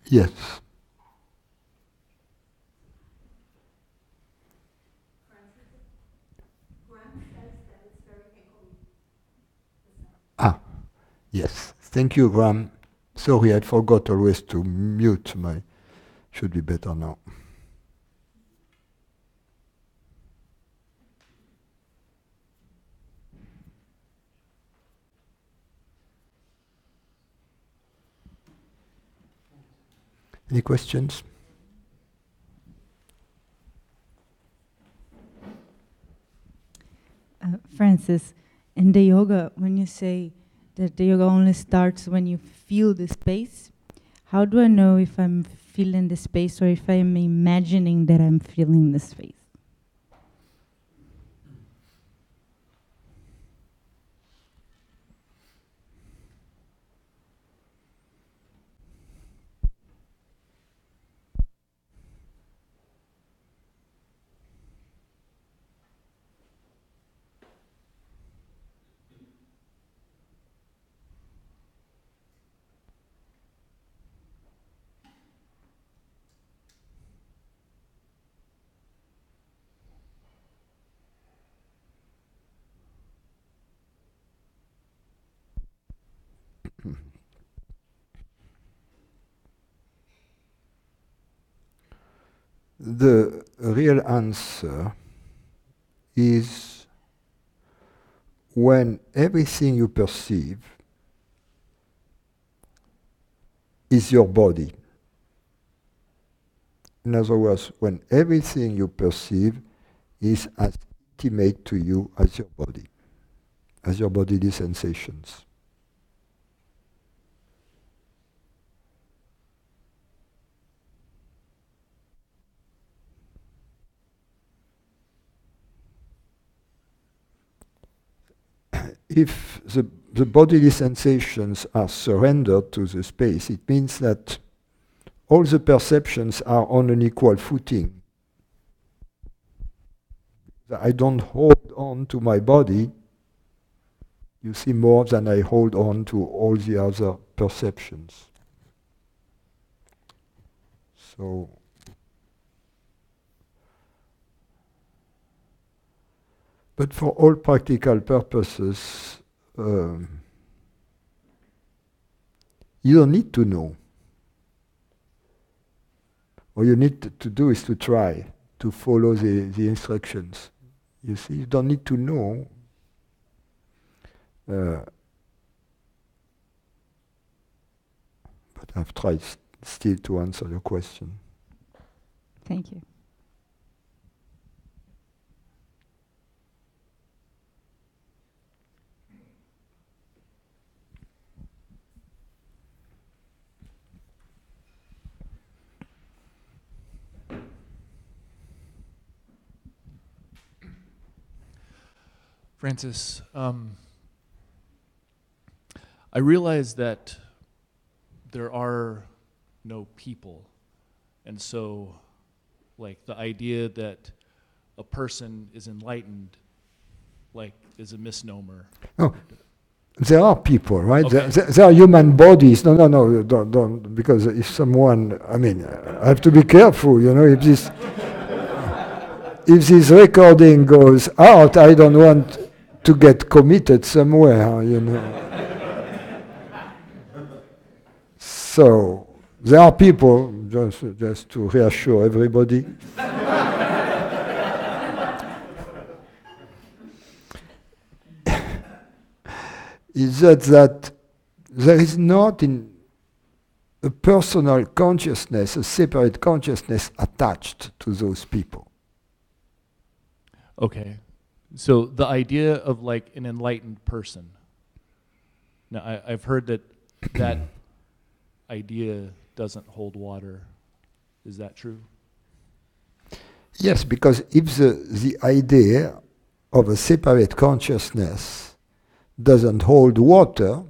Yes. Ah, yes. Thank you, Graham. Sorry, I forgot always to mute my... Should be better now. Any questions? Francis, in the yoga, when you say that the yoga only starts when you feel the space, how do I know if I'm feeling the space or if I'm imagining that I'm feeling the space? The real answer is when everything you perceive is your body. In other words, when everything you perceive is as intimate to you as your bodily sensations. If the bodily sensations are surrendered to the space, it means that all the perceptions are on an equal footing. I don't hold on to my body, you see, more than I hold on to all the other perceptions. So, but for all practical purposes, you don't need to know. All you need to do is to try to follow the instructions. You see, you don't need to know. But I've tried still to answer your question. Thank you. Francis, I realize that there are no people, and so, like, the idea that a person is enlightened, like, is a misnomer. Oh, there are people, right? Okay. There are human bodies. No, don't, because if someone, I mean, I have to be careful, if this recording goes out, I don't want to get committed somewhere. So, there are people, just to reassure everybody. Is that there is not in a personal consciousness, a separate consciousness attached to those people. Okay. So the idea of, like, an enlightened person. Now, I've heard that that idea doesn't hold water. Is that true? Yes, because if the idea of a separate consciousness doesn't hold water,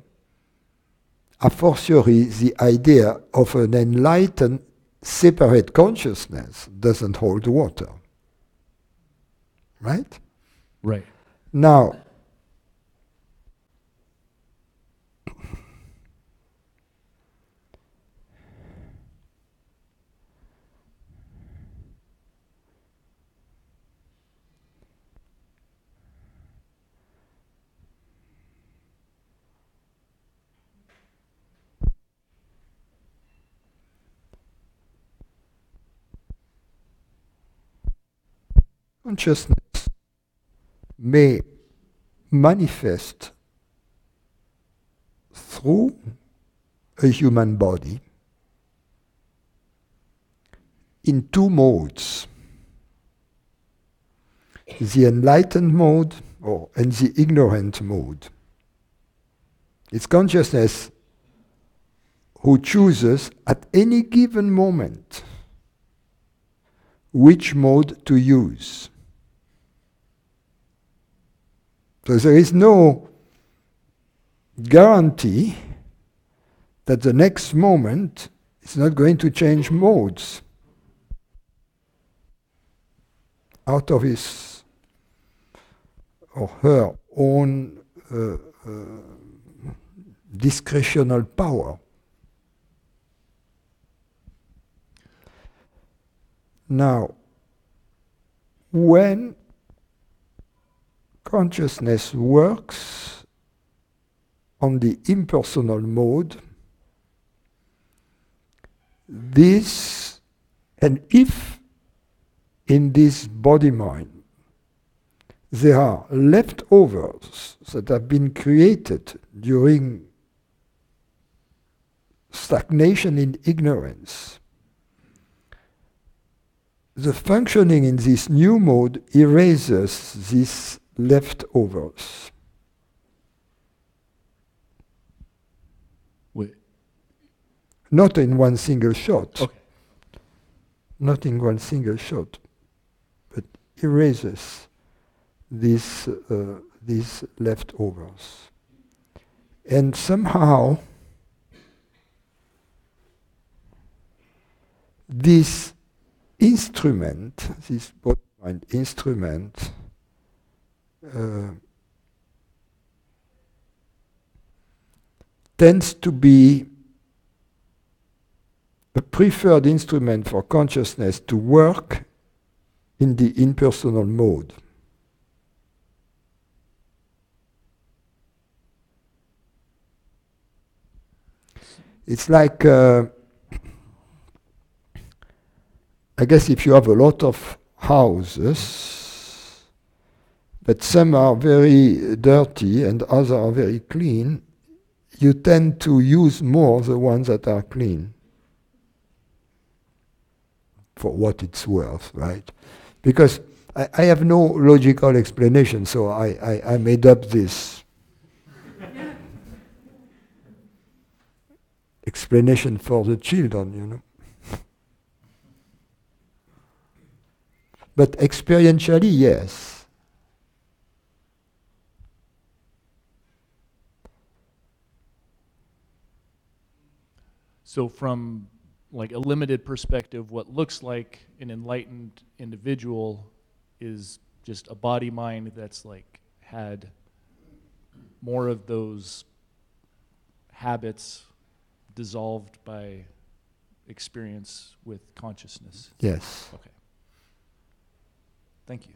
a fortiori the idea of an enlightened separate consciousness doesn't hold water. Right? Right. Now, consciousness may manifest through a human body in two modes: the enlightened mode and the ignorant mode. It's consciousness who chooses at any given moment which mode to use. So there is no guarantee that the next moment is not going to change modes out of his or her own discretional power. Now, when consciousness works on the impersonal mode, this, and if in this body-mind there are leftovers that have been created during stagnation in ignorance, the functioning in this new mode erases these leftovers. Wait. Not in one single shot. Okay. Not in one single shot, but erases these leftovers. And somehow this instrument, this body-mind instrument, tends to be a preferred instrument for consciousness to work in the impersonal mode. It's like, I guess if you have a lot of houses, but some are very dirty and others are very clean, you tend to use more the ones that are clean, for what it's worth, right? Because I have no logical explanation, so I made up this explanation for the children, you know. But experientially, yes. So from like a limited perspective, what looks like an enlightened individual is just a body mind that's like had more of those habits dissolved by experience with consciousness. Yes. Okay. Thank you.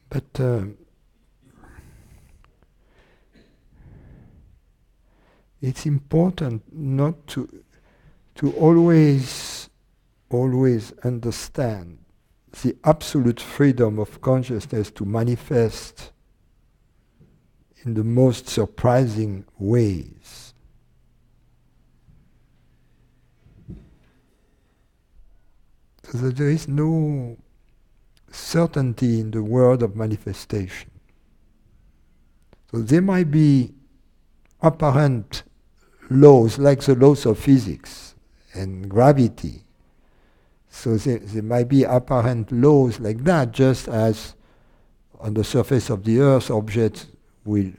But it's important not to always understand the absolute freedom of consciousness to manifest in the most surprising ways. So that there is no certainty in the world of manifestation. So there might be apparent laws, like the laws of physics, and gravity. So there might be apparent laws like that, just as on the surface of the Earth, objects will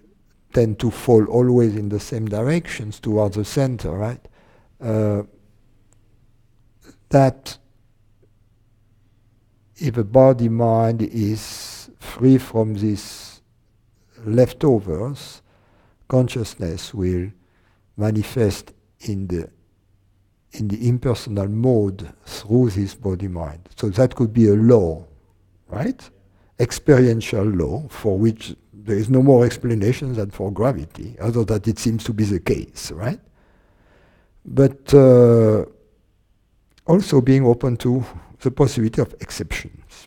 tend to fall always in the same directions towards the center, right? That if a body-mind is free from these leftovers, consciousness will manifest in the impersonal mode through this body-mind. So that could be a law, right? Experiential law, for which there is no more explanation than for gravity, other that it seems to be the case, right? But also being open to the possibility of exceptions.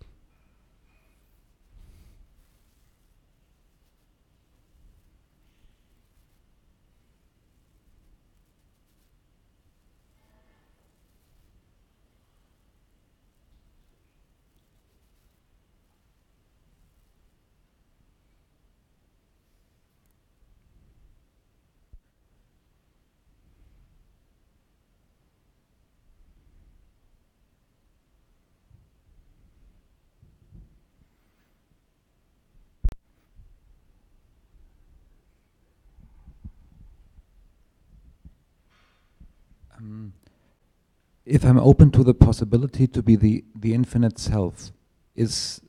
If I'm open to the possibility to be the infinite self, is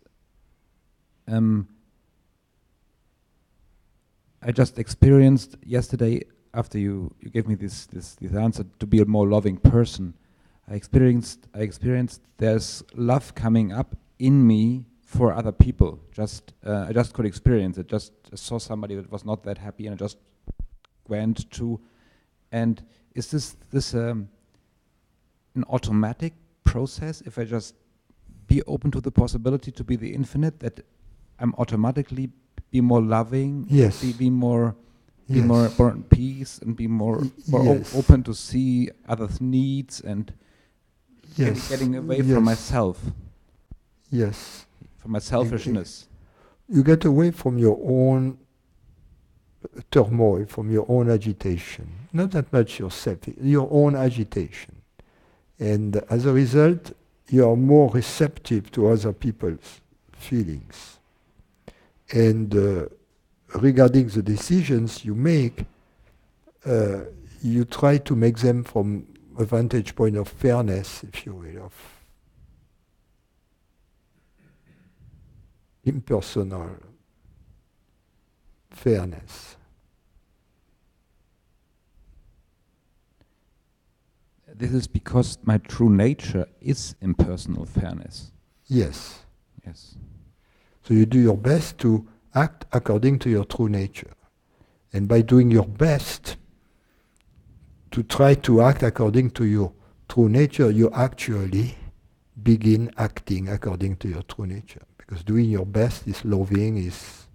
I just experienced yesterday, after you gave me this answer, to be a more loving person. I experienced there's love coming up in me for other people. I just could experience it. Just saw somebody that was not that happy, and I just went to. And is this an automatic process? If I just be open to the possibility to be the infinite, that I'm automatically be more loving, yes, be more yes, more at peace, and be more yes, open to see others' needs, and yes, getting away yes, from myself, yes, from my selfishness. You get away from your own turmoil, from your own agitation. Not that much yourself, your own agitation. And as a result, you are more receptive to other people's feelings. And regarding the decisions you make, you try to make them from a vantage point of fairness, if you will, of impersonal fairness. This is because my true nature is impersonal fairness. Yes. Yes. So you do your best to act according to your true nature. And by doing your best to try to act according to your true nature, you actually begin acting according to your true nature. Because doing your best is loving, is...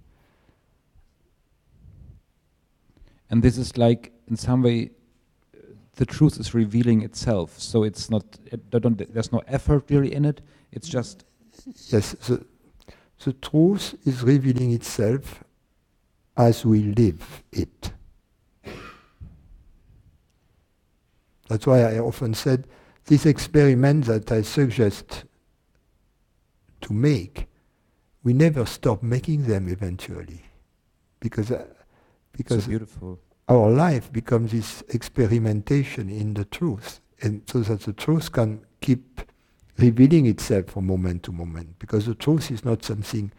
And this is like, in some way, the truth is revealing itself. So it's not, there's no effort really in it. It's just... Yes, the truth is revealing itself as we live it. That's why I often said, this experiment that I suggest to make, we never stop making them eventually. Because so beautiful. Our life becomes this experimentation in the truth. And so that the truth can keep revealing itself from moment to moment. Because the truth is not something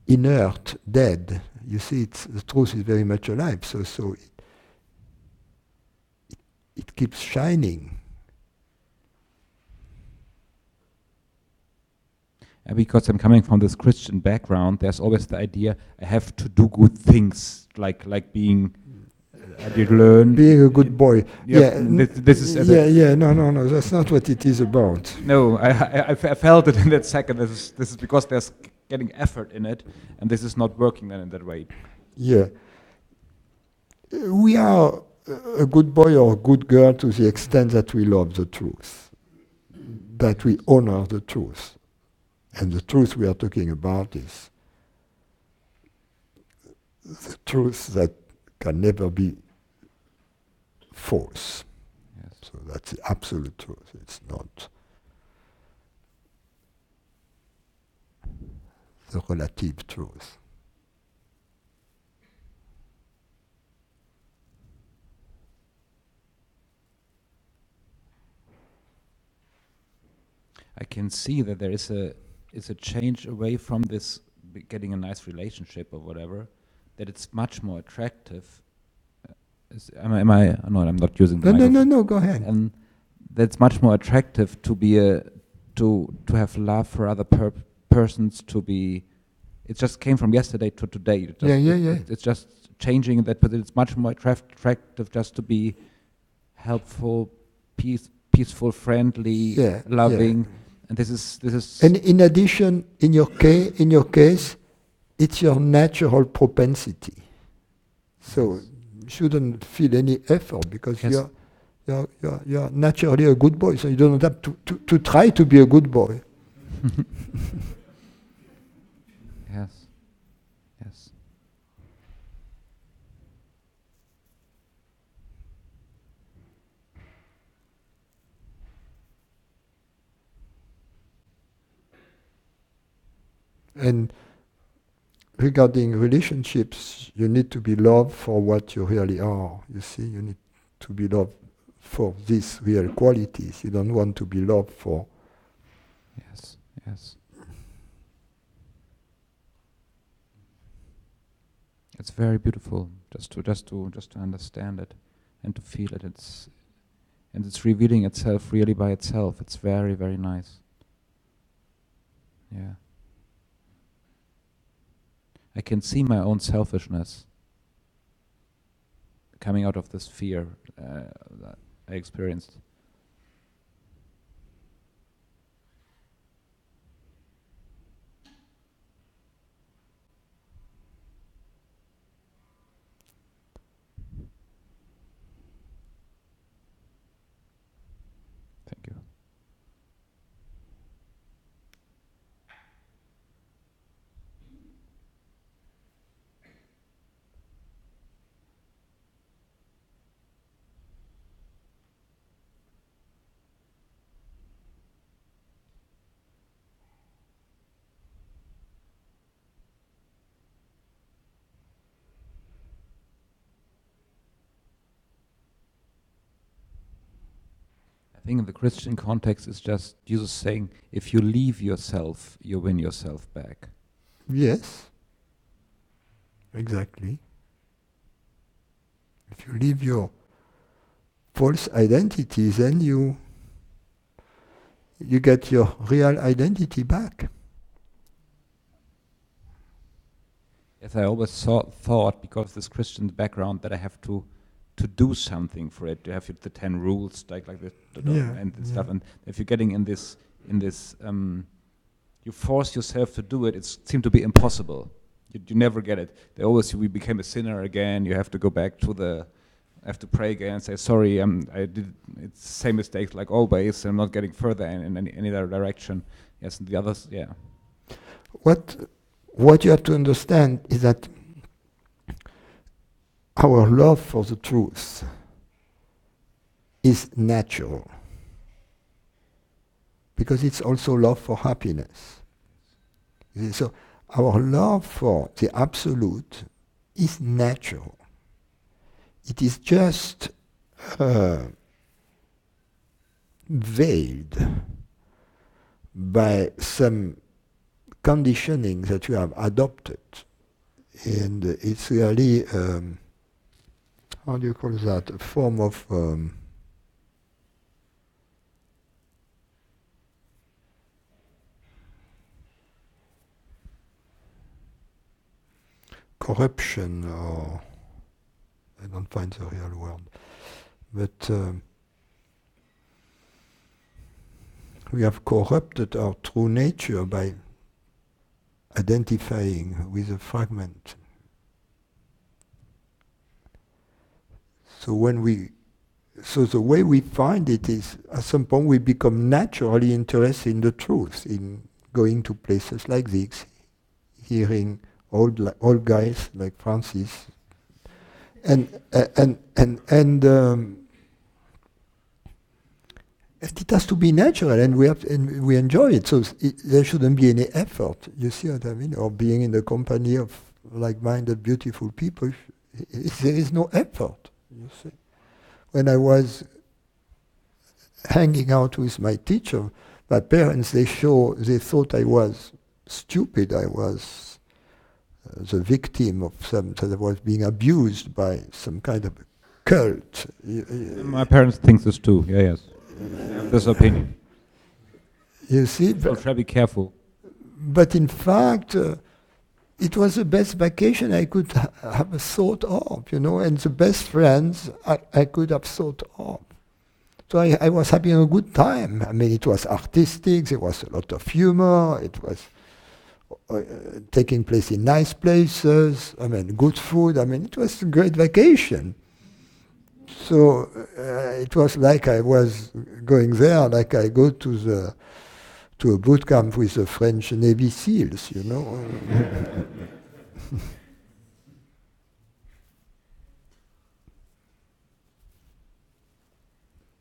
inert, dead. You see, the truth is very much alive. So it keeps shining. And because I'm coming from this Christian background, there's always the idea I have to do good things, like being... I did learn. Being a good boy. Yeah. This is no, that's not what it is about. No, I felt it in that second. This is because there's getting effort in it, and this is not working then in that way. Yeah. We are a good boy or a good girl to the extent that we love the truth, that we honor the truth. And the truth we are talking about is the truth that can never be false. Yes. So That's the absolute truth. It's not the relative truth. I can see that there is a change away from this getting a nice relationship or whatever, that it's much more attractive. Am I? No, I'm not using the microphone. No, go ahead. And that's much more attractive to be to have love for other persons, to be. It just came from yesterday to today. It's just changing that, but it's much more attractive just to be helpful, peaceful, friendly, loving. Yeah. And this is. And in addition, in your case, it's your natural propensity. So you shouldn't feel any effort because you're naturally a good boy. So you don't have to try to be a good boy. Yes. Yes. And regarding relationships, you need to be loved for what you really are. You see, you need to be loved for these real qualities. You don't want to be loved for. Yes. Yes. It's very beautiful just to understand it and to feel it. It's revealing itself really by itself. It's very, very nice. Yeah. I can see my own selfishness coming out of this fear that I experienced. Thank you. I think in the Christian context, it's just Jesus saying, if you leave yourself, you win yourself back. Yes, exactly. If you leave your false identity, then you get your real identity back. Yes, I always thought, because of this Christian background, that I have to do something for it. You have the 10 rules, like this, and stuff. And if you're getting in this, you force yourself to do it. It seemed to be impossible. You never get it. We became a sinner again. You have to go back to have to pray again and say, sorry, I did it's the same mistakes like always. I'm not getting further in any other direction. Yes, and the others, yeah. What you have to understand is that our love for the truth is natural, because it's also love for happiness. So our love for the absolute is natural. It is just veiled by some conditioning that you have adopted. And it's really, how do you call that, a form of corruption, or I don't find the real word, but we have corrupted our true nature by identifying with a fragment. So the way we find it is, at some point we become naturally interested in the truth, in going to places like this, hearing old guys like Francis, and And it has to be natural, and we enjoy it. So there shouldn't be any effort. You see what I mean? Or being in the company of like-minded, beautiful people, there is no effort. You see, when I was hanging out with my teacher, my parents they thought I was stupid. I was the victim of that I was being abused by some kind of cult. My parents think this too. Yeah, yes. I have this opinion. You see, So try to be careful. but in fact, it was the best vacation I could have thought of, you know, and the best friends I could have thought of. So I was having a good time. I mean, it was artistic, there was a lot of humor, it was taking place in nice places, I mean, good food, I mean, it was a great vacation. So it was like I was going there, like I go to a boot camp with the French Navy SEALs, you know.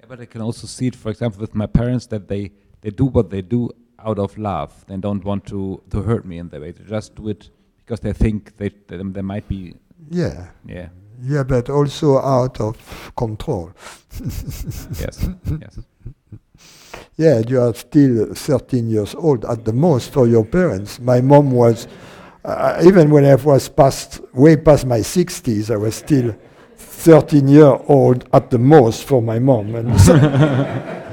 Yeah, but I can also see it, for example, with my parents, that they do what they do out of love. They don't want to hurt me in that way. They just do it because they think they might be. Yeah. Yeah. Yeah, but also out of control. Yes. Yes. Yeah, you are still 13 years old at the most for your parents. My mom was, even when I was way past my 60s, I was still 13-year-old at the most for my mom. And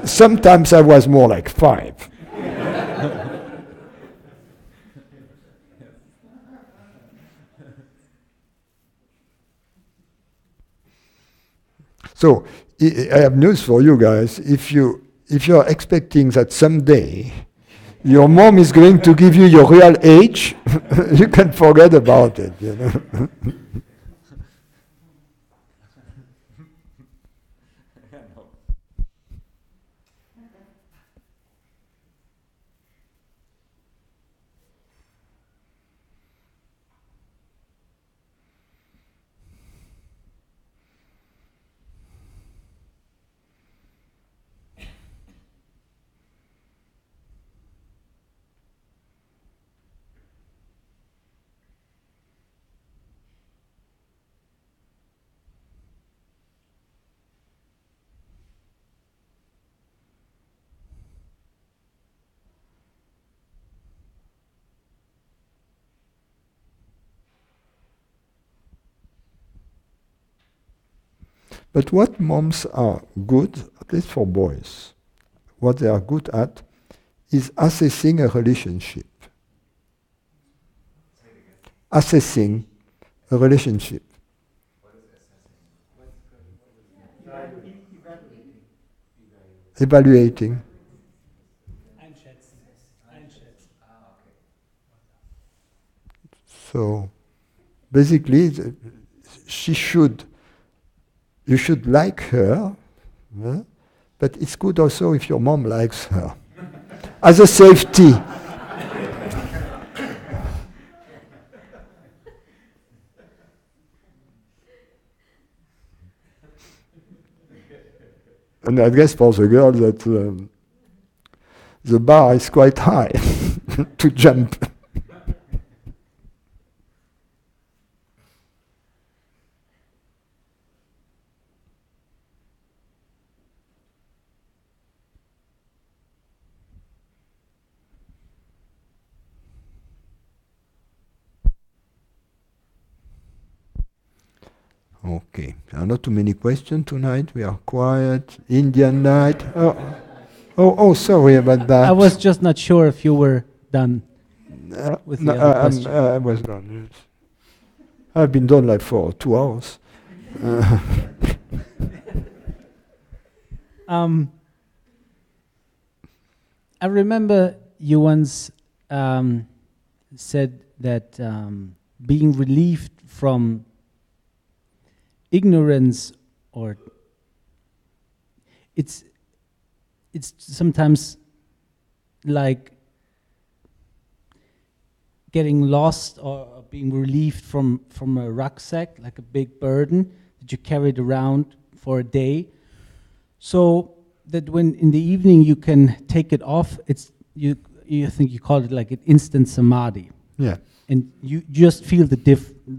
sometimes I was more like 5. So I have news for you guys. If you're expecting that someday your mom is going to give you your real age, you can forget about it, you know. But what moms are good, at least for boys, what they are good at is assessing a relationship. Assessing a relationship. Evaluating. So basically, you should like her, but it's good also if your mom likes her. As a safety. And I guess for the girl that the bar is quite high to jump. Okay, there are not too many questions tonight. We are quiet. Indian night. Oh, sorry about that. I was just not sure if you were done with the other question. I was done. Yes. I've been done like for 2 hours. I remember you once said that being relieved from ignorance, or it's sometimes like getting lost or being relieved from a rucksack, like a big burden that you carried around for a day. So that when in the evening you can take it off, it's you think you call it like an instant samadhi, Yeah. and you just feel the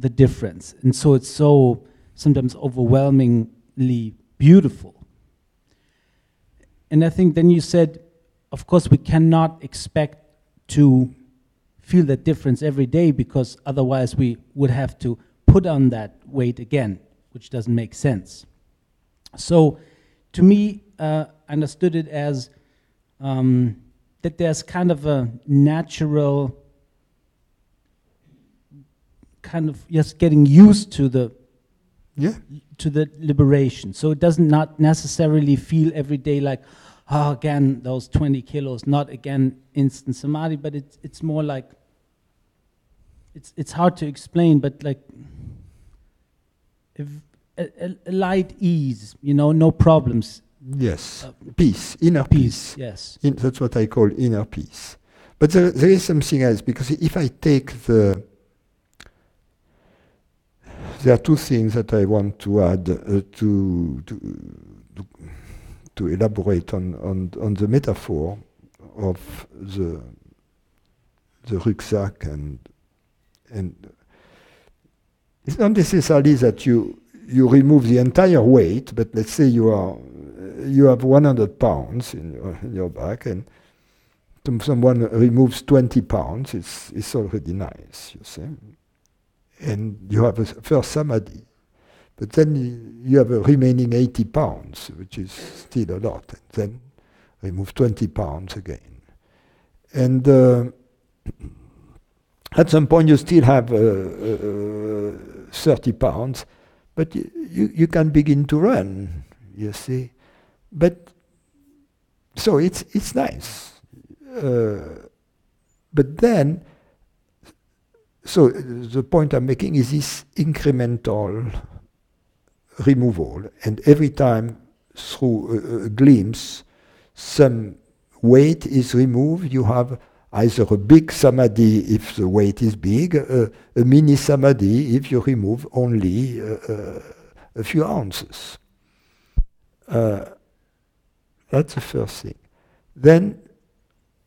difference, and so it's so sometimes overwhelmingly beautiful. And I think then you said, of course, we cannot expect to feel that difference every day, because otherwise we would have to put on that weight again, which doesn't make sense. So to me, I understood it as that there's kind of a natural kind of just getting used to the liberation. So it doesn't not necessarily feel every day like, oh, again, those 20 kilos, not again instant samadhi, but it's more like, it's hard to explain, but like if a light ease, no problems. Yes, peace, inner peace. Yes. That's what I call inner peace. But there is something else, because if I take there are two things that I want to add to elaborate on the metaphor of the rucksack, and it's not necessarily that you remove the entire weight, but let's say you have 100 pounds in your back, and someone removes 20 pounds, it's already nice, you see. And you have a first samadhi. But then you have a remaining 80 pounds, which is still a lot. And then remove 20 pounds again. And at some point you still have 30 pounds, but you can begin to run, you see. But so it's nice. But then, so the point I'm making is this incremental removal, and every time through a glimpse some weight is removed, you have either a big samadhi if the weight is big, a mini samadhi if you remove only a few ounces. That's the first thing. Then,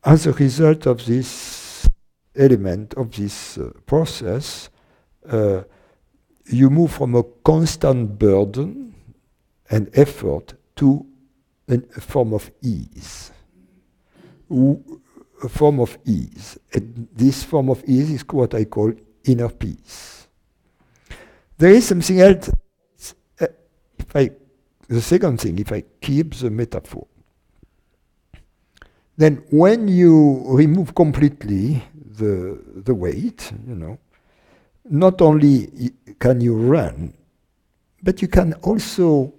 as a result of this element, of this process, you move from a constant burden and effort to a form of ease. A form of ease. And this form of ease is what I call inner peace. There is something else. The second thing, if I keep the metaphor, then when you remove completely the weight, not only can you run, but you can also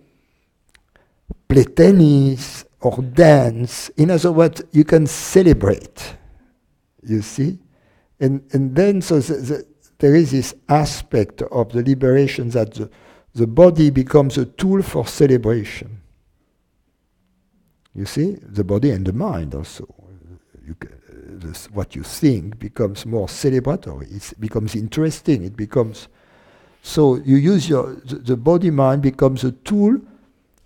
play tennis or dance. In other words, you can celebrate, you see? And then so there is this aspect of the liberation that the body becomes a tool for celebration. You see? The body and the mind also. What you think becomes more celebratory. It becomes interesting. It becomes... So you use the body-mind becomes a tool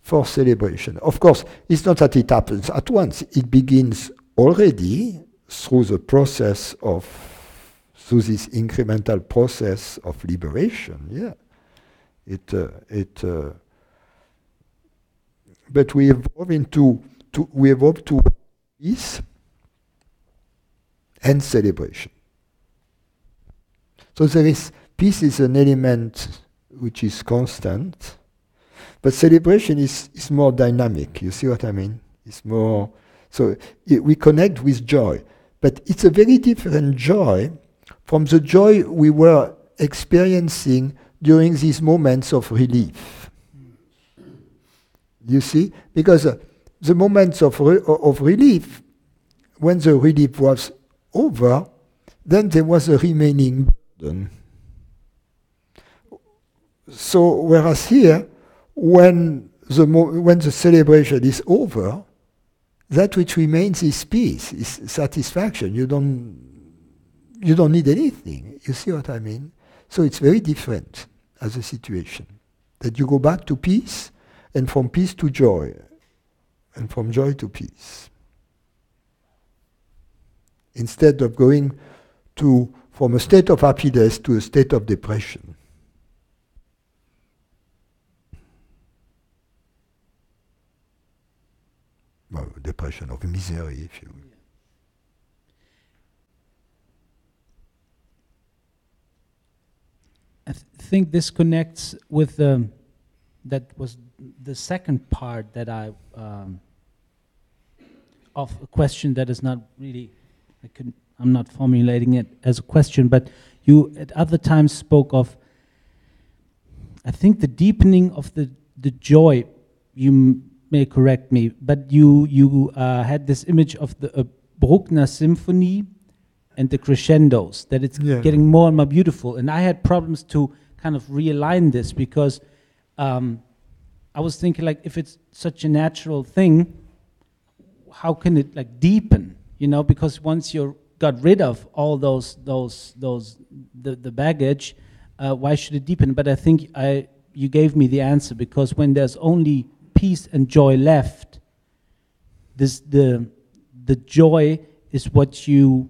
for celebration. Of course, it's not that it happens at once. It begins already through the process through this incremental process of liberation. Yeah. But we evolve to peace and celebration. So peace is an element which is constant, but celebration is more dynamic. You see what I mean? It's more, so we connect with joy, but it's a very different joy from the joy we were experiencing during these moments of relief. You see? Because the moments of relief, when the relief was over, then there was a remaining burden. So, whereas here, when the celebration is over, that which remains is peace, is satisfaction. You don't need anything. You see what I mean? So it's very different as a situation. That you go back to peace, and from peace to joy. and from joy to peace. Instead of going from a state of happiness to a state of depression. Well, depression of misery, if you will. I think this connects with that was the second part that of a question that is not really, I'm not formulating it as a question, but you at other times spoke of, I think, the deepening of the joy. You may correct me, but you had this image of the Bruckner symphony and the crescendos, that it's getting more and more beautiful. And I had problems to kind of realign this because I was thinking, like, if it's such a natural thing, how can it like deepen? You know, because once you got rid of all the baggage, why should it deepen? But I think you gave me the answer, because when there's only peace and joy left, the joy is what you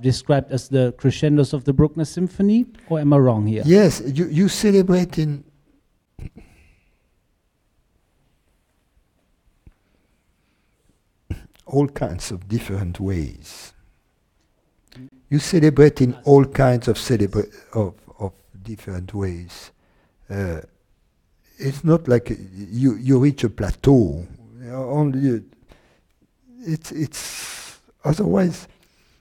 described as the crescendos of the Bruckner symphony, or am I wrong here? Yes, you celebrate in all kinds of different ways. You celebrate in all kinds of different ways. It's not like you reach a plateau. It's otherwise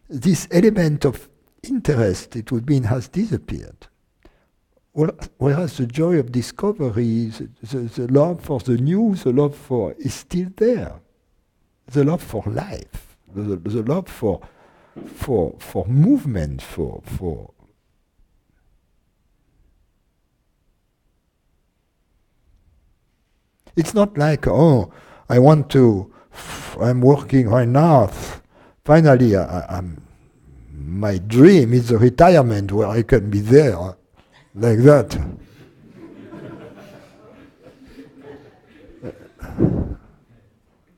this element of interest, it would mean, has disappeared. Whereas the joy of discovery, the love for the new, the love for is still there. The love for life, the love for movement, for it's not like, oh, I'm working right now. Finally, my dream is a retirement where I can be there, like that.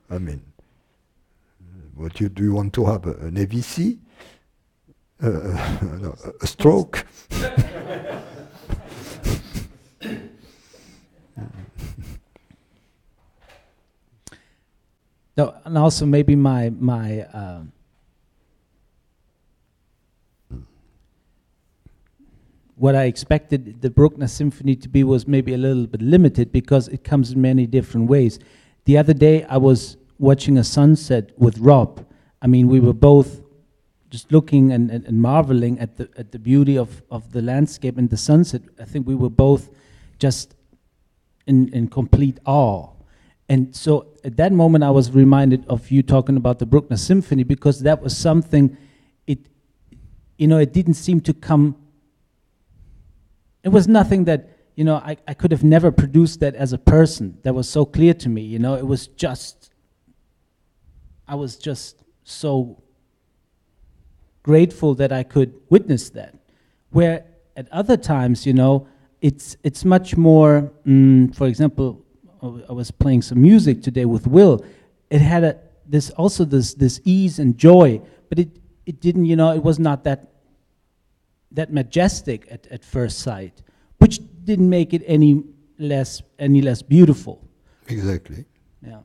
I mean, do you want to have an AVC? No, a stroke? No, and also maybe my what I expected the Bruckner symphony to be was maybe a little bit limited, because it comes in many different ways. The other day I was watching a sunset with Rob. I mean, we were both just looking and marveling at the beauty of the landscape and the sunset. I think we were both just in complete awe. And so at that moment I was reminded of you talking about the Bruckner symphony, because that was something, it didn't seem to come, it was nothing that, I could have never produced that as a person. That was so clear to me, it was just, I was just so grateful that I could witness that. Where at other times, it's much more, for example, I was playing some music today with Will. It had this ease and joy, but it didn't, it was not that majestic at first sight, which didn't make it any less beautiful. Exactly. Yeah.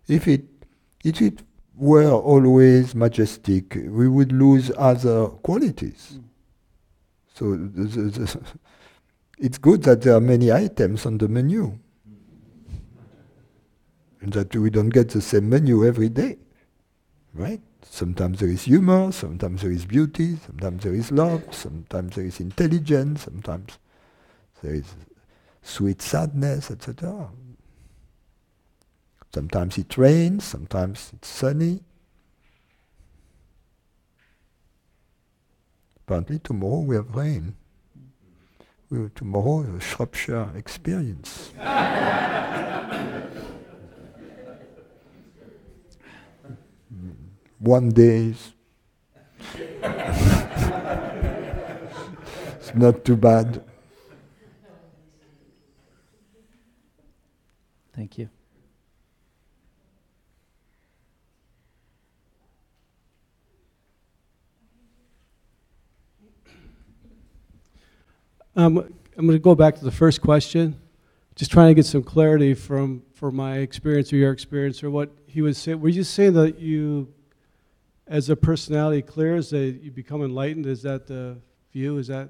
If it were always majestic, we would lose other qualities. So it's good that there are many items on the menu, and that we don't get the same menu every day, right? Sometimes there is humor, sometimes there is beauty, sometimes there is love, sometimes there is intelligence, sometimes there is sweet sadness, etc. Sometimes it rains, sometimes it's sunny. Apparently tomorrow we have rain. Tomorrow a Shropshire experience. One day it's not too bad. Thank you. I'm going to go back to the first question, just trying to get some clarity for my experience or your experience or what he was saying. Were you saying that you, as a personality clears, that you become enlightened? Is that the view? Is that?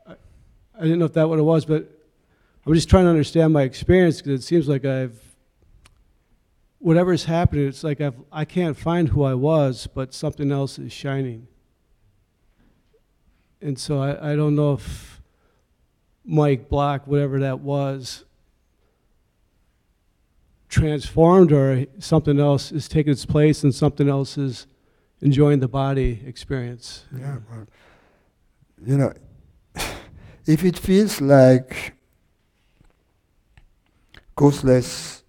I didn't know if that what it was, but I'm just trying to understand my experience because it seems like whatever's happening, it's like I can't find who I was, but something else is shining. And so I don't know if Mike Block, whatever that was, transformed or something else is taking its place and something else is enjoying the body experience. Yeah, well, you know, if it feels like causeless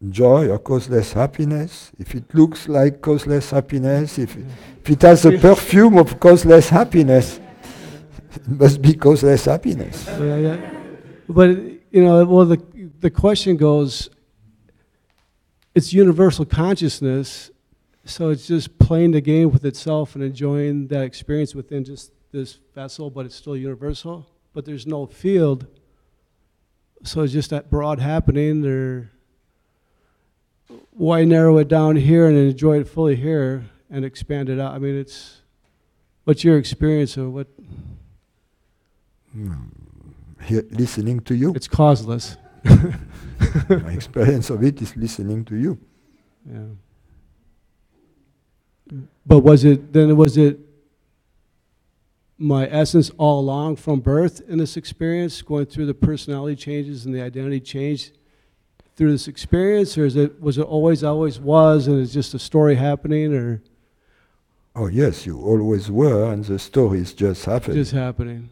joy or causeless happiness, if it looks like causeless happiness, if it has a perfume of causeless happiness, it must be causeless happiness. Yeah. But, you know, well, the question goes, it's universal consciousness, so it's just playing the game with itself and enjoying that experience within just this vessel, but it's still universal. But there's no field, so it's just that broad happening. Or why narrow it down here and enjoy it fully here and expand it out? I mean, what's your experience or what? Here, listening to you. It's causeless. My experience of it is listening to you. Yeah. But was it my essence all along from birth in this experience, going through the personality changes and the identity change through this experience, or was it always was, and it's just a story happening, or? Oh yes, you always were, and the story is just happening. Just happening.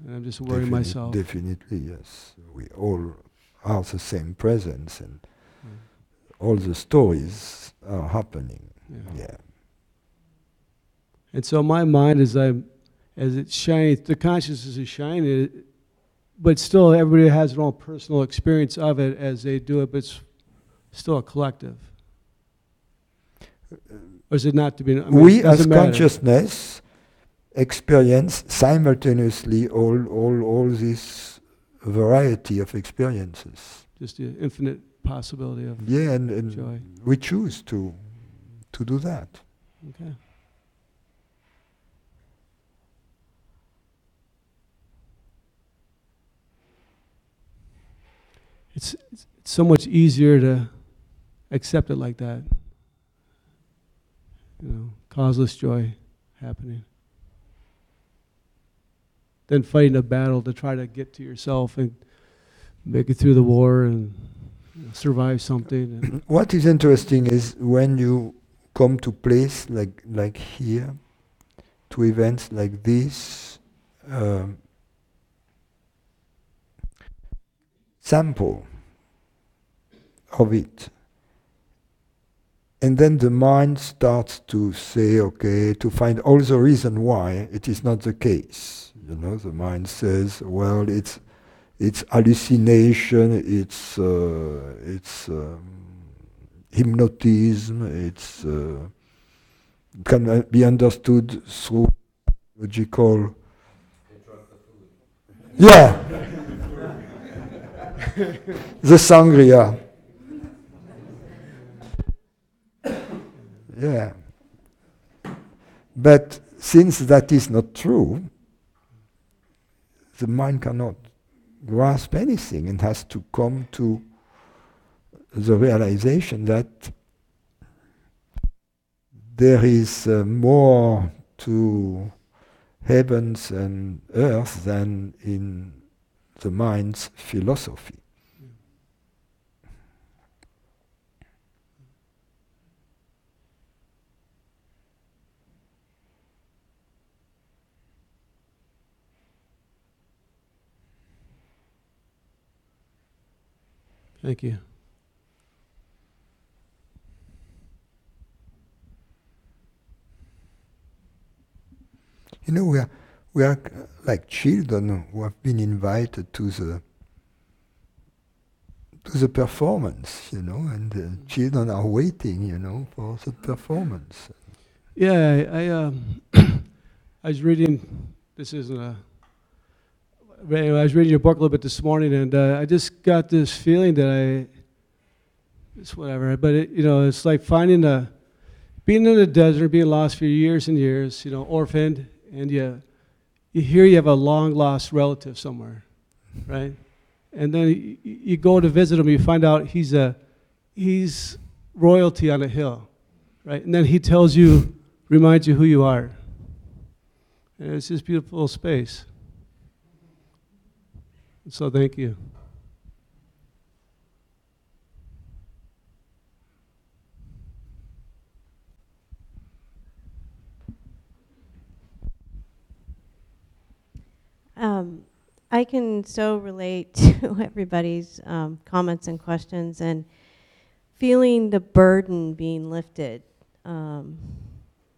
And I'm just worrying myself. Definitely, yes. We all are the same presence, and all the stories are happening. Yeah. And so my mind, as it's shining, the consciousness is shining, but still everybody has their own personal experience of it as they do it, but it's still a collective. Or is it not to be? I mean, We as consciousness experience simultaneously all this variety of experiences. Just the infinite possibility of and joy. We choose to do that. Okay. It's so much easier to accept it like that. You know, causeless joy happening. Than fighting a battle to try to get to yourself and make it through the war and survive something. What is interesting is when you come to place like here, to events like this, sample of it. And then the mind starts to say, okay, to find all the reason why it is not the case. You know, the mind says, well, it's hallucination, it's hypnotism, it can be understood through logical. Yeah. The sangria. Yeah. But since that is not true, the mind cannot grasp anything and has to come to the realization that there is more to heavens and earth than in the mind's philosophy. Thank you. You know, we are like children who have been invited to the to the performance, and the children are waiting, for the performance. Yeah, I was reading, this isn't a, but anyway, I was reading your book a little bit this morning, and I just got this feeling that it's whatever, but it's like being in the desert, being lost for years and years, orphaned, and you hear you have a long lost relative somewhere, right? And then you go to visit him, you find out he's royalty on a hill, right? And then he reminds you who you are. And it's this beautiful space. So thank you. I can so relate to everybody's comments and questions, and feeling the burden being lifted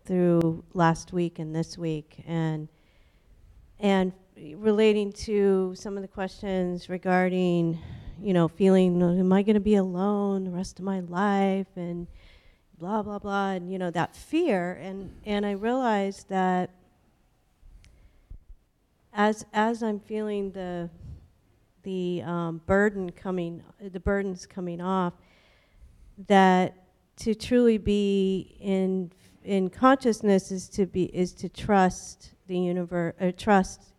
through last week and this week, and relating to some of the questions regarding, feeling, am I going to be alone the rest of my life, and blah, blah, blah, and, that fear. And I realized that as I'm feeling the burdens coming off, that to truly be in consciousness is to trust the universe, or trust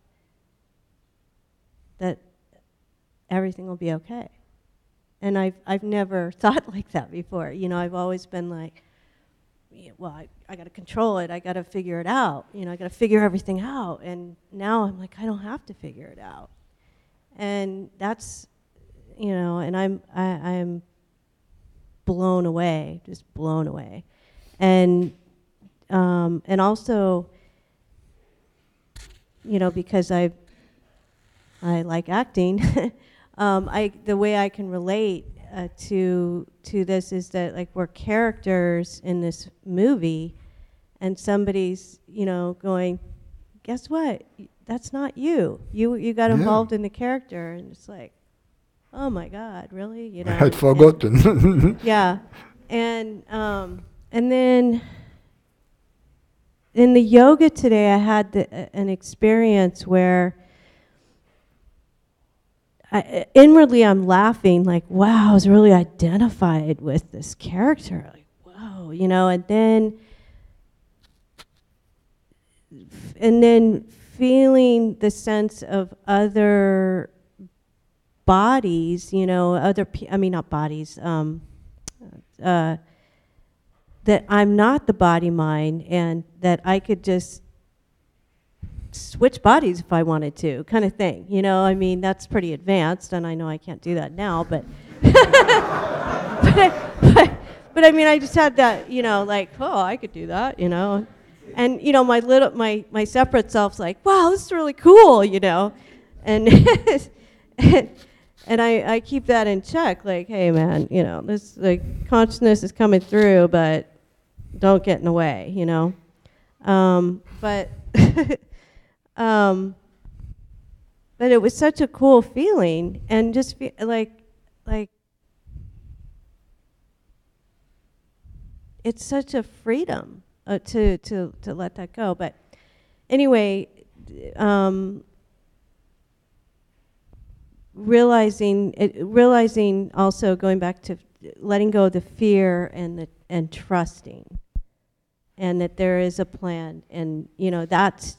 that everything will be okay. And I've never thought like that before. I've always been like, well, I got to control it. I got to figure it out. I got to figure everything out. And now I'm like, I don't have to figure it out. And that's, and I'm blown away, just blown away. And also, because I like acting, the way I can relate to this is that, like, we're characters in this movie, and somebody's going, guess what, that's not you got involved in the character, and it's like, oh my God, really? I had forgotten. Yeah. And then in the yoga today, I had an experience where inwardly I'm laughing, like, wow, I was really identified with this character. Like, whoa, and then feeling the sense of other bodies, not bodies, that I'm not the body mind, and that I could just switch bodies if I wanted to, kind of thing. That's pretty advanced, and I know I can't do that now, but but I just had that, like, oh, I could do that, and my separate self's like, wow, this is really cool, and and I keep that in check, like, hey man, this, like, consciousness is coming through, but don't get in the way, but but it was such a cool feeling, and just like it's such a freedom to let that go. But anyway, realizing also, going back to letting go of the fear and trusting, and that there is a plan, and that's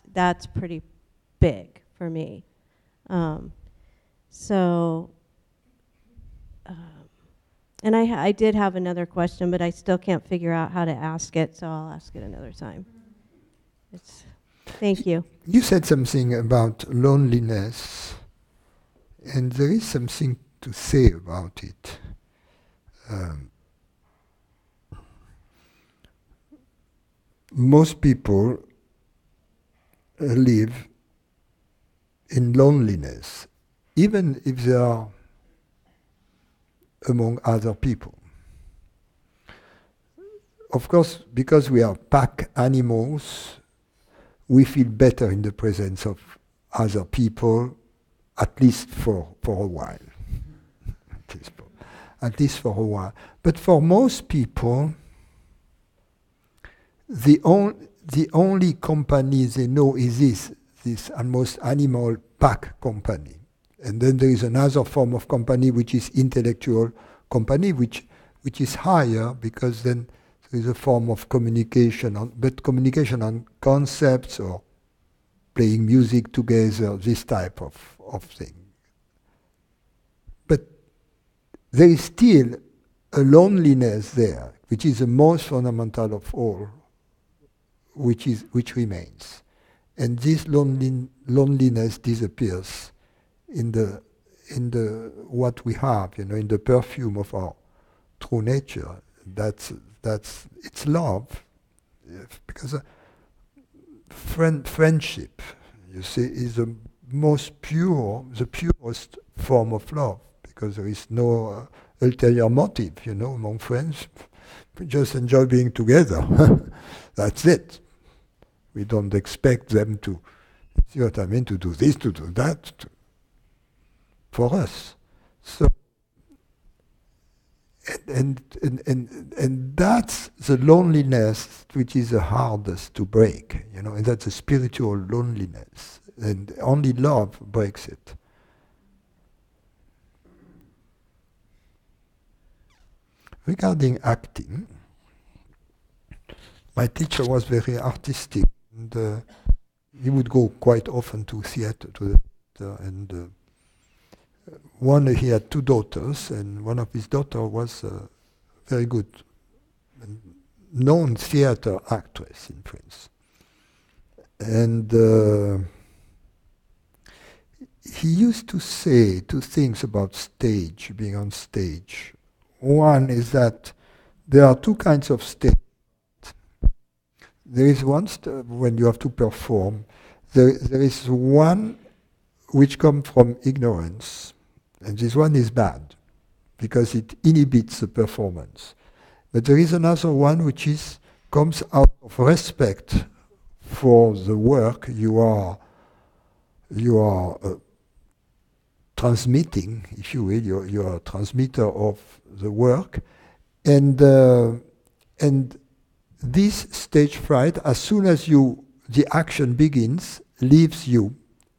pretty big for me. And I did have another question, but I still can't figure out how to ask it, so I'll ask it another time. Thank you. You said something about loneliness, and there is something to say about it. Most people live in loneliness, even if they are among other people. Of course, because we are pack animals, we feel better in the presence of other people, at least for a while. at least for a while. But for most people, the only company they know is this almost animal pack company. And then there is another form of company which is intellectual company, which is higher, because then there is a form of communication, but communication on concepts or playing music together, this type of thing. But there is still a loneliness there, which is the most fundamental of all, which remains. And this loneliness disappears in the what we have, in the perfume of our true nature. That's it's love, because friendship, you see, is the purest form of love, because there is no ulterior motive, among friends. We just enjoy being together. That's it. We don't expect them to, see what I mean, to do this, to do that, for us. So, and that's the loneliness which is the hardest to break, and that's a spiritual loneliness, and only love breaks it. Regarding acting, my teacher was very artistic, and he would go quite often to theater, and he had 2 daughters, and one of his daughters was a very good known theater actress in France. And he used to say 2 things about stage, being on stage. One is that there are 2 kinds of stage. There is one when you have to perform. There is one which comes from ignorance, and this one is bad, because it inhibits the performance. But there is another one which comes out of respect for the work you are transmitting, if you will. You are a transmitter of the work, and this stage fright, as soon as the action begins, leaves you,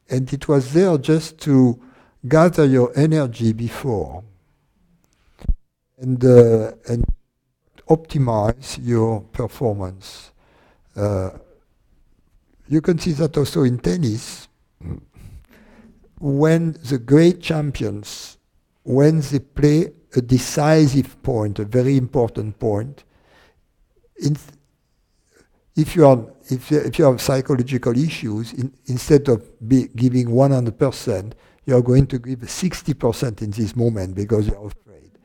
and it was there just to gather your energy before, and optimize your performance. You can see that also in tennis, when the great champions, when they play a decisive point, a very important point, if you have psychological issues, instead of giving 100%, you are going to give 60% in this moment because you are afraid.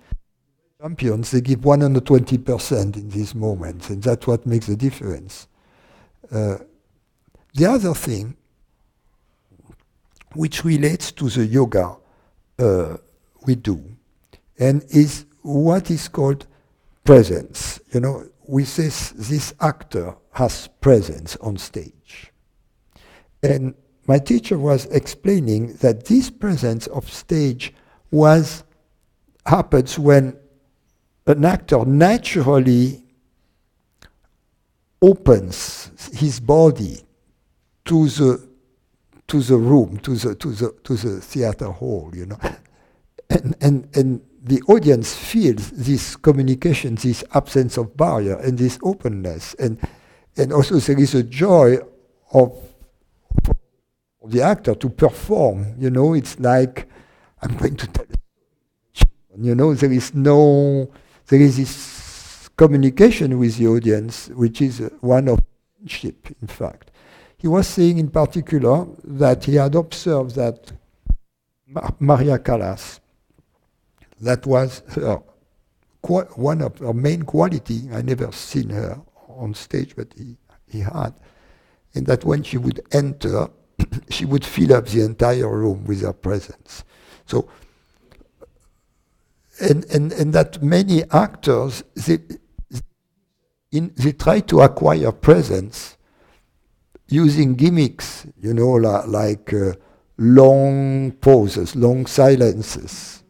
Champions, they give 120% in these moments, and that's what makes the difference. The other thing, which relates to the yoga we do, and is what is called presence. We say this actor has presence on stage. And my teacher was explaining that this presence of stage happens when an actor naturally opens his body to the room, to the theater hall, and the audience feels this communication, this absence of barrier, and this openness, and also there is a joy of the actor to perform. It's like, I'm going to tell you. There is this communication with the audience, which is one of friendship, in fact. He was saying in particular that he had observed that Maria Callas, that was one of her main quality. I never seen her on stage, but he had. And that when she would enter, she would fill up the entire room with her presence. So, and that many actors, they try to acquire presence using gimmicks, like long pauses, long silences.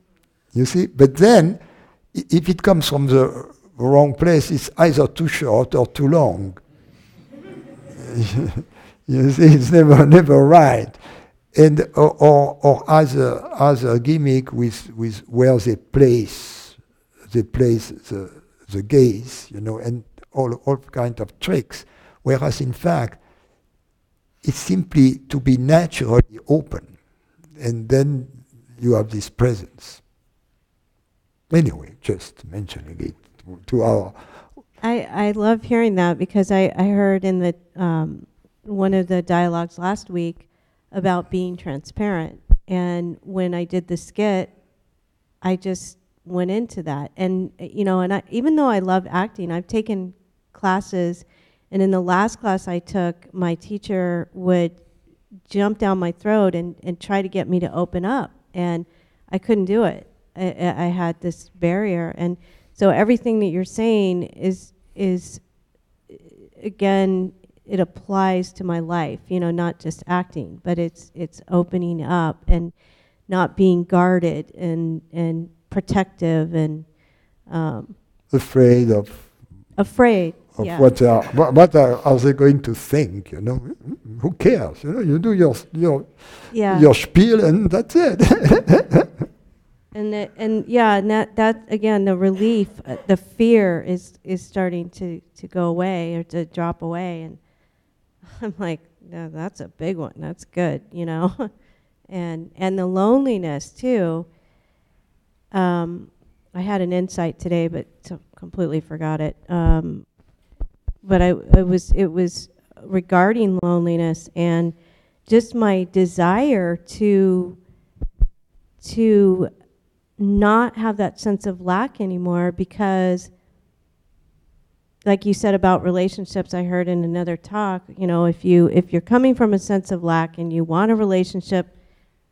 You see? But then, if it comes from the wrong place, it's either too short or too long. You see, it's never right. And or other gimmick with where they place the gaze, you know, and all kind of tricks. Whereas in fact, it's simply to be naturally open, and then you have this presence. Anyway, just mentioning it to our. I love hearing that, because I heard in the one of the dialogues last week about being transparent, and when I did the skit, I just went into that, and you know, and even though I love acting, I've taken classes, and in the last class I took, my teacher would jump down my throat and try to get me to open up, and I couldn't do it. I had this barrier, and so everything that you're saying is again, it applies to my life, you know, not just acting, but it's opening up and not being guarded and protective and Afraid of yeah. what are they going to think, you know? Who cares? You know, you do your spiel and that's it. And that again, the relief, the fear is starting to go away or to drop away, and I'm like, no, that's a big one. That's good, you know, and the loneliness too. I had an insight today, but completely forgot it. But it was regarding loneliness and just my desire to not have that sense of lack anymore, because like you said about relationships, I heard in another talk, you know, if you're coming from a sense of lack and you want a relationship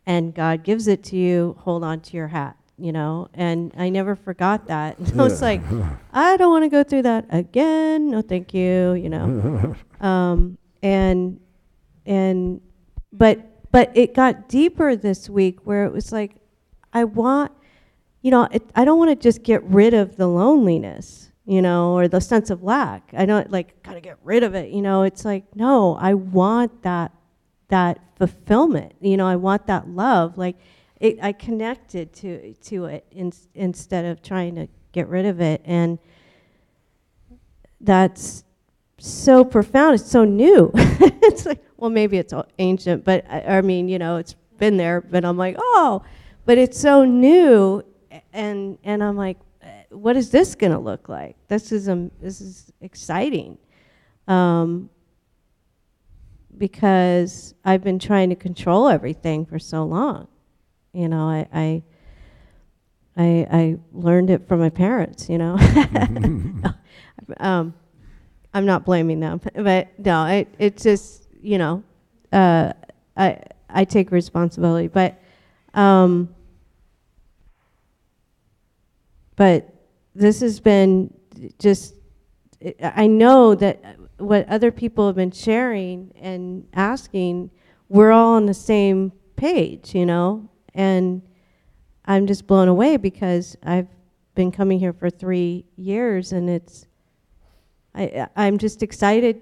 and God gives it to you, hold on to your hat, you know. And I never forgot that. I was like, I don't want to go through that again. No, thank you, you know. But it got deeper this week, where it was like, I want, you know, I don't want to just get rid of the loneliness, you know, or the sense of lack. I don't gotta get rid of it, you know. It's like, no, I want that fulfillment, you know. I want that love. Like, I connected to it instead of trying to get rid of it, and that's so profound. It's so new. It's like, well, maybe it's ancient, but I mean, you know, it's been there. But I'm like, oh, but it's so new, and I'm like, what is this going to look like? This is exciting, because I've been trying to control everything for so long. You know, I learned it from my parents. You know, I'm not blaming them, but no, it's just, you know, I take responsibility, but this has been just, I know that what other people have been sharing and asking, we're all on the same page, you know, and I'm just blown away, because I've been coming here for 3 years, and I'm just excited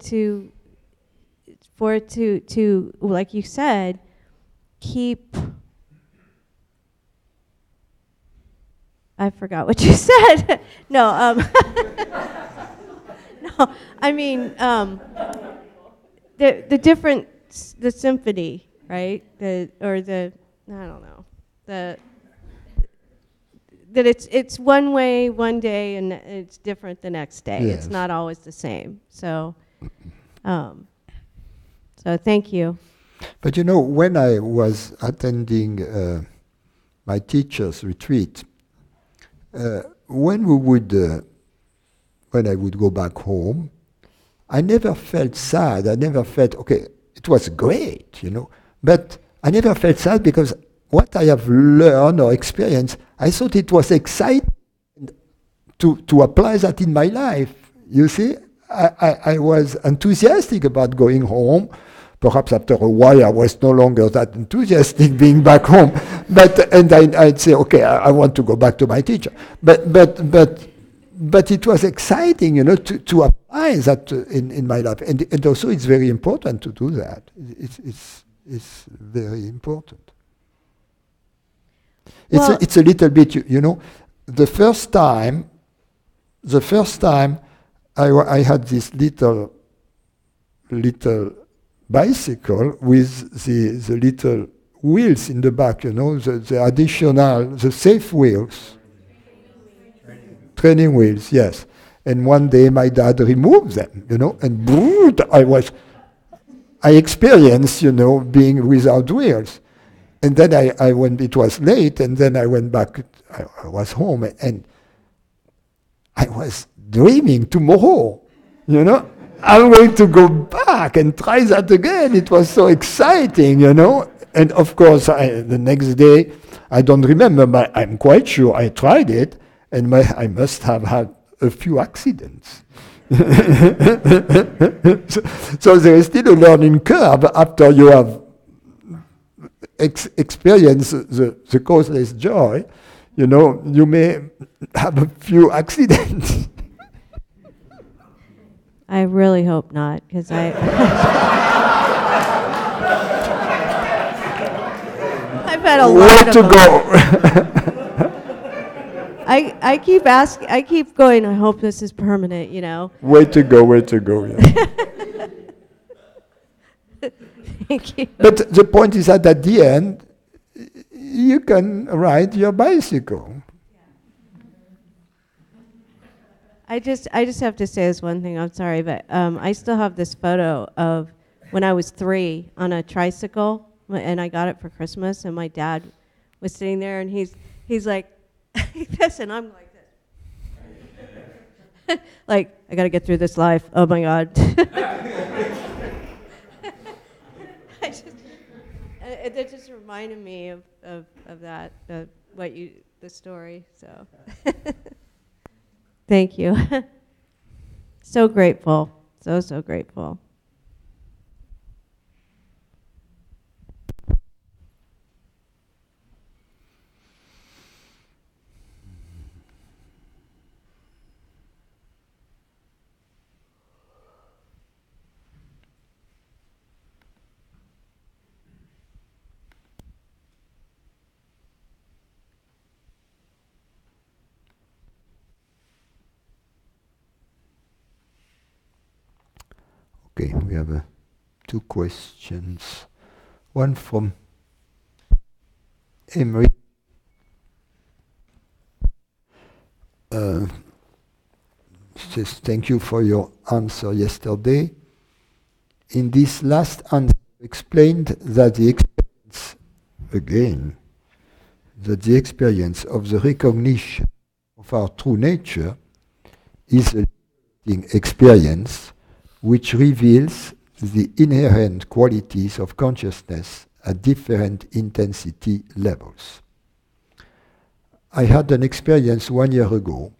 for it to, like you said, keep. I forgot what you said. No, no. I mean, the different, the symphony, right? I don't know. That it's one way one day and it's different the next day. Yes. It's not always the same. So thank you. But you know, when I was attending my teacher's retreat, when I would go back home, I never felt sad. I never felt, okay, it was great, you know, but I never felt sad, because what I have learned or experienced, I thought it was exciting to apply that in my life. You see, I was enthusiastic about going home, Perhaps after a while I was no longer that enthusiastic being back home, and I'd say, okay, I want to go back to my teacher. But it was exciting, to apply that in my life, and also it's very important to do that. It's very important. It's a little bit, the first time I had this little bicycle with the little wheels in the back, the additional, the safe wheels. Training wheels, yes. And one day my dad removed them, and I experienced, being without wheels. And then I went, it was late, and then I went back, I was home, and I was dreaming tomorrow, I'm going to go back and try that again. It was so exciting, And of course, the next day, I don't remember, but I'm quite sure I tried it, and I must have had a few accidents. So there is still a learning curve after you have experienced the causeless joy. You may have a few accidents. I really hope not, because I've had a lot of to them. go. I keep going, I hope this is permanent, Way to go, yeah. Thank you. But the point is that at the end, you can ride your bicycle. I just have to say this one thing, I'm sorry, but I still have this photo of when I was 3 on a tricycle, and I got it for Christmas, and my dad was sitting there, and he's like this, and I'm like this. Like, I gotta get through this life, oh my God. It just reminded me of that, the story, so. Thank you. So grateful. So grateful. Okay, we have 2 questions. One from Emery. Says, thank you for your answer yesterday. In this last answer, explained that the experience of the recognition of our true nature is a living experience which reveals the inherent qualities of consciousness at different intensity levels. I had an experience 1 year ago,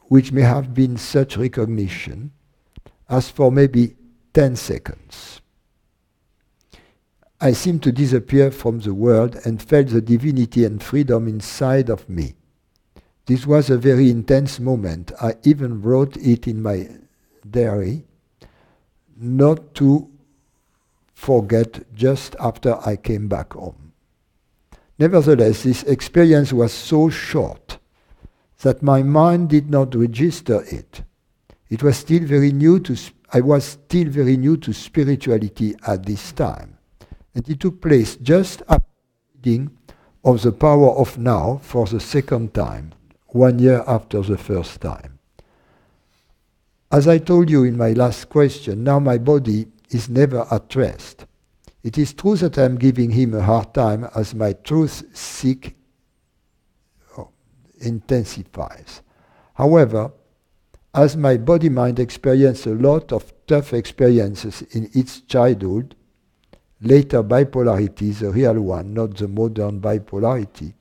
which may have been such recognition as for maybe 10 seconds. I seemed to disappear from the world and felt the divinity and freedom inside of me. This was a very intense moment. I even wrote it in my diary, not to forget just after I came back home. Nevertheless, this experience was so short that my mind did not register it. I was still very new to spirituality at this time, and it took place just after reading of The Power of Now for the second time, 1 year after the first time. As I told you in my last question, now my body is never at rest. It is true that I am giving him a hard time as my truth-seek intensifies. However, as my body-mind experienced a lot of tough experiences in its childhood, later bipolarity, the real one, not the modern bipolarity,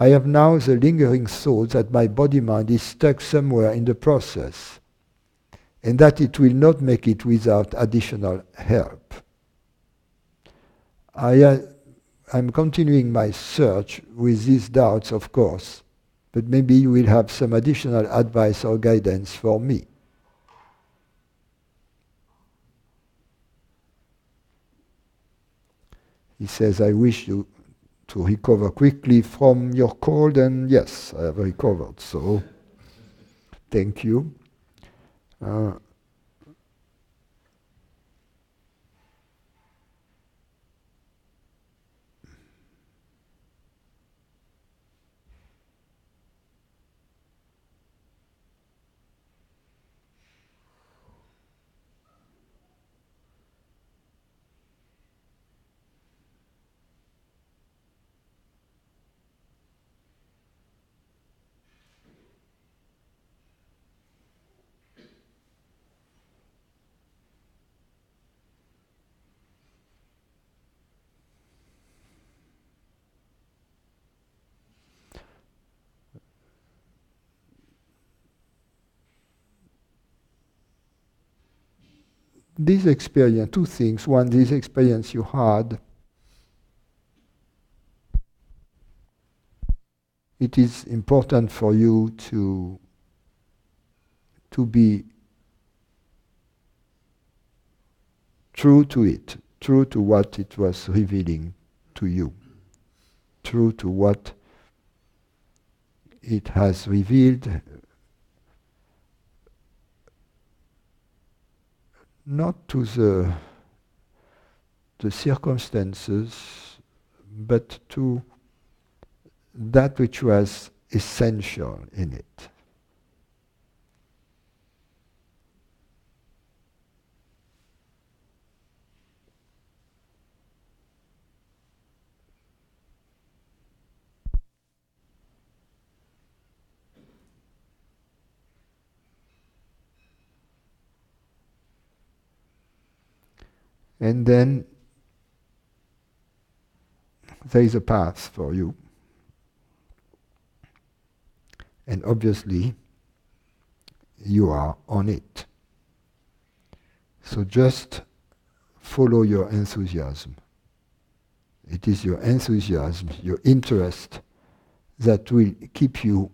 I have now the lingering thought that my body-mind is stuck somewhere in the process, and that it will not make it without additional help. I'm continuing my search with these doubts, of course, but maybe you will have some additional advice or guidance for me. He says, I wish you to recover quickly from your cold, and yes, I have recovered, so thank you. This experience, two things. One, this experience you had, it is important for you to be true to it, true to what it was revealing to you, true to what it has revealed, not to the circumstances, but to that which was essential in it. And then there is a path for you. And obviously, you are on it. So just follow your enthusiasm. It is your enthusiasm, your interest, that will keep you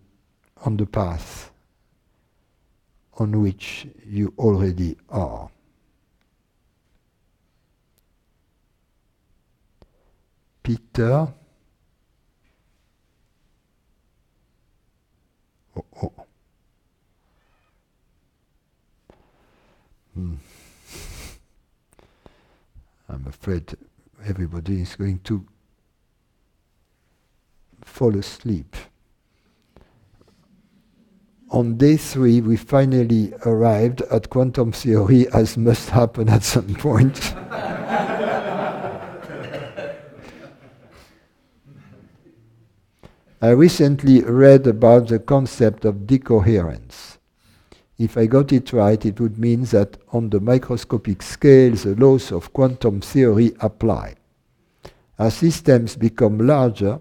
on the path on which you already are. Peter. Oh. I'm afraid everybody is going to fall asleep. On day 3, we finally arrived at quantum theory, as must happen at some point. I recently read about the concept of decoherence. If I got it right, it would mean that on the microscopic scale, the laws of quantum theory apply. As systems become larger,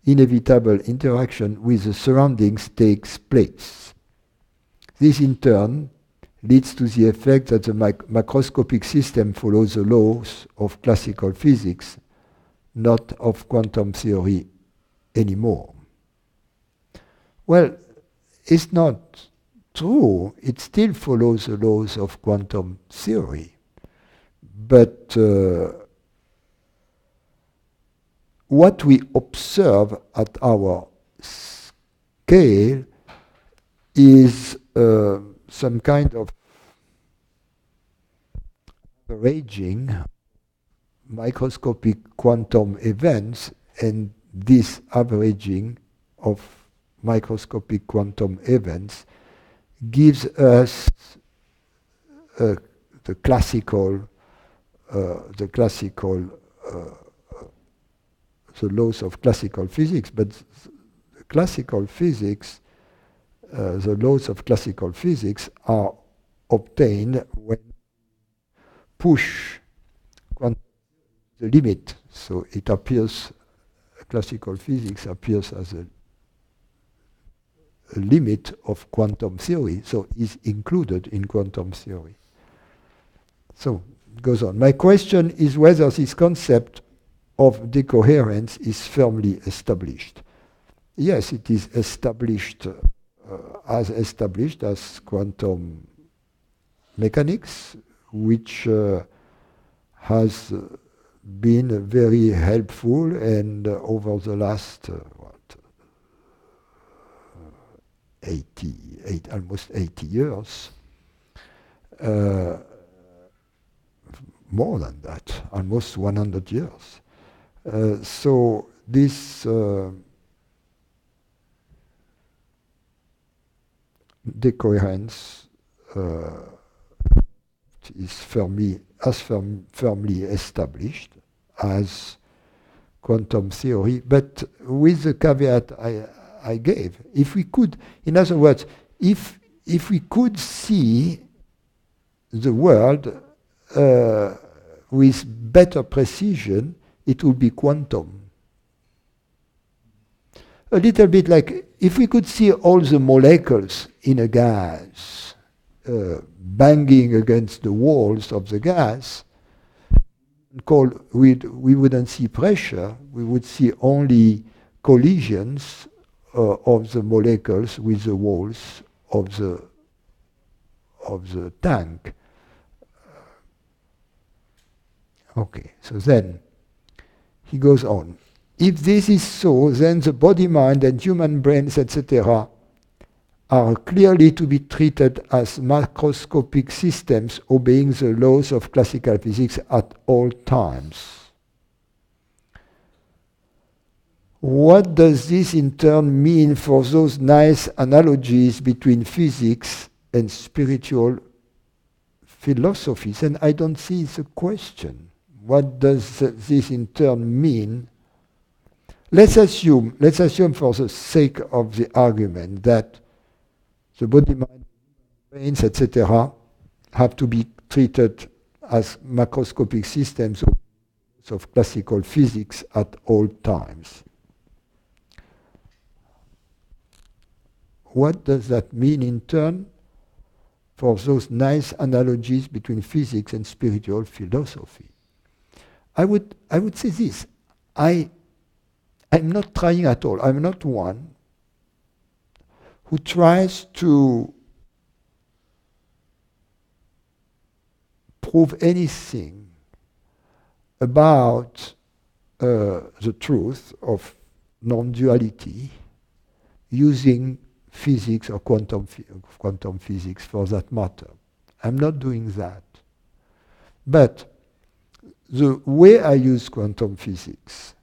inevitable interaction with the surroundings takes place. This in turn leads to the effect that the macroscopic system follows the laws of classical physics, not of quantum theory anymore. Well, it's not true. It still follows the laws of quantum theory. But what we observe at our scale is some kind of averaging microscopic quantum events, and this averaging of microscopic quantum events gives us the laws of classical physics. But classical physics, the laws of classical physics are obtained when push quantum the limit. So it appears, classical physics appears as a limit of quantum theory, so is included in quantum theory. So it goes on. My question is whether this concept of decoherence is firmly established. Yes, it is established as quantum mechanics, which has been very helpful, and over the last almost 80 years, more than that, almost 100 years. So this decoherence is firmly established as quantum theory, but with the caveat I gave. If we could, in other words, if we could see the world with better precision, it would be quantum. A little bit like if we could see all the molecules in a gas banging against the walls of the gas, we wouldn't see pressure, we would see only collisions of the molecules with the walls of the tank. Okay, so then he goes on. If this is so, then the body, mind, and human brains, etc., are clearly to be treated as macroscopic systems obeying the laws of classical physics at all times. What does this in turn mean for those nice analogies between physics and spiritual philosophies? And I don't see the question. What does this in turn mean? Let's assume for the sake of the argument that the body, mind, brains, etc., have to be treated as macroscopic systems of classical physics at all times. What does that mean in turn for those nice analogies between physics and spiritual philosophy? I would say this. I'm not trying at all. I'm not one who tries to prove anything about the truth of non-duality using physics or quantum physics for that matter. I'm not doing that. But the way I use quantum physics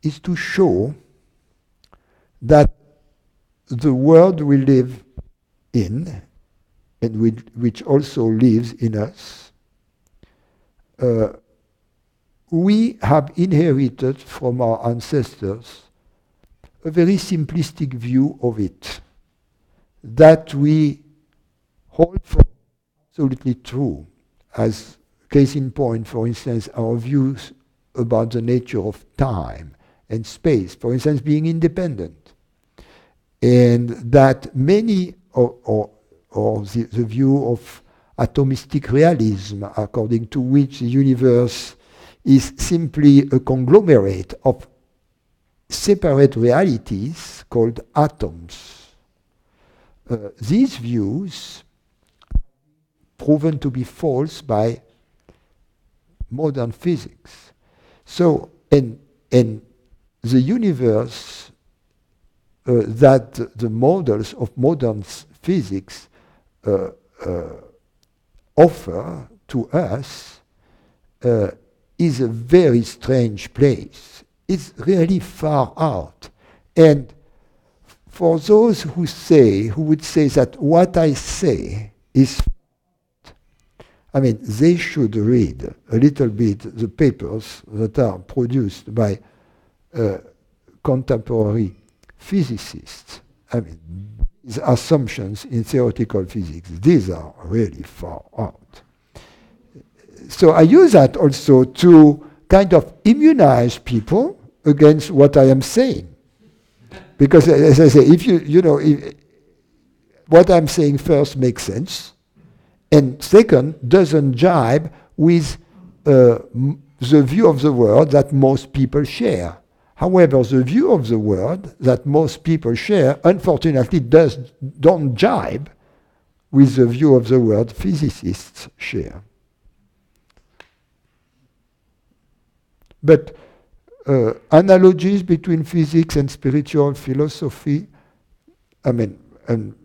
is to show that the world we live in, and which also lives in us, we have inherited from our ancestors a very simplistic view of it that we hold for absolutely true. As case in point, for instance, our views about the nature of time and space, for instance, being independent. And that many, or the view of atomistic realism, according to which the universe is simply a conglomerate of separate realities called atoms. These views proven to be false by modern physics. So, and the universe that the models of modern physics offer to us is a very strange place. It's really far out. And for those who would say that what I say is, they should read a little bit the papers that are produced by contemporary physicists. These assumptions in theoretical physics, these are really far out. So I use that also to kind of immunize people against what I am saying. Because as I say, if what I'm saying first makes sense, and second, doesn't jibe with the view of the world that most people share. However, the view of the world that most people share, unfortunately, don't jibe with the view of the world physicists share. But analogies between physics and spiritual philosophy, I mean, and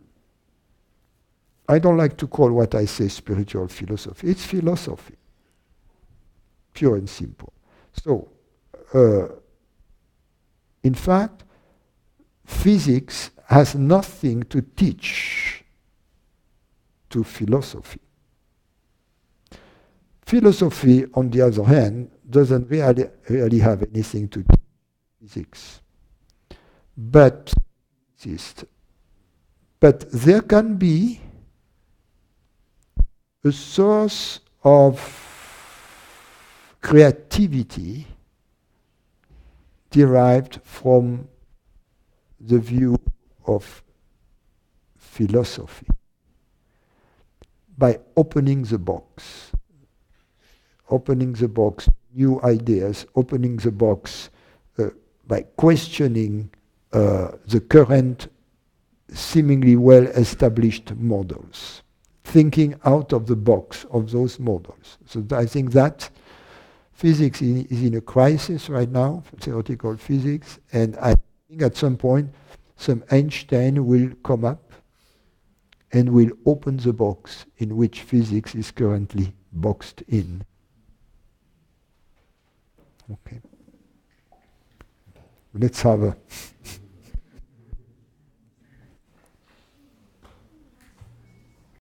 I don't like to call what I say spiritual philosophy. It's philosophy, pure and simple. So, in fact, physics has nothing to teach to philosophy. Philosophy, on the other hand, doesn't really have anything to do with physics. But there can be a source of creativity derived from the view of philosophy by opening the box, new ideas, opening the box by questioning the current seemingly well-established models, thinking out of the box of those models. So I think that physics is in a crisis right now, theoretical physics, and I think at some point some Einstein will come up and will open the box in which physics is currently boxed in. Okay. Let's have a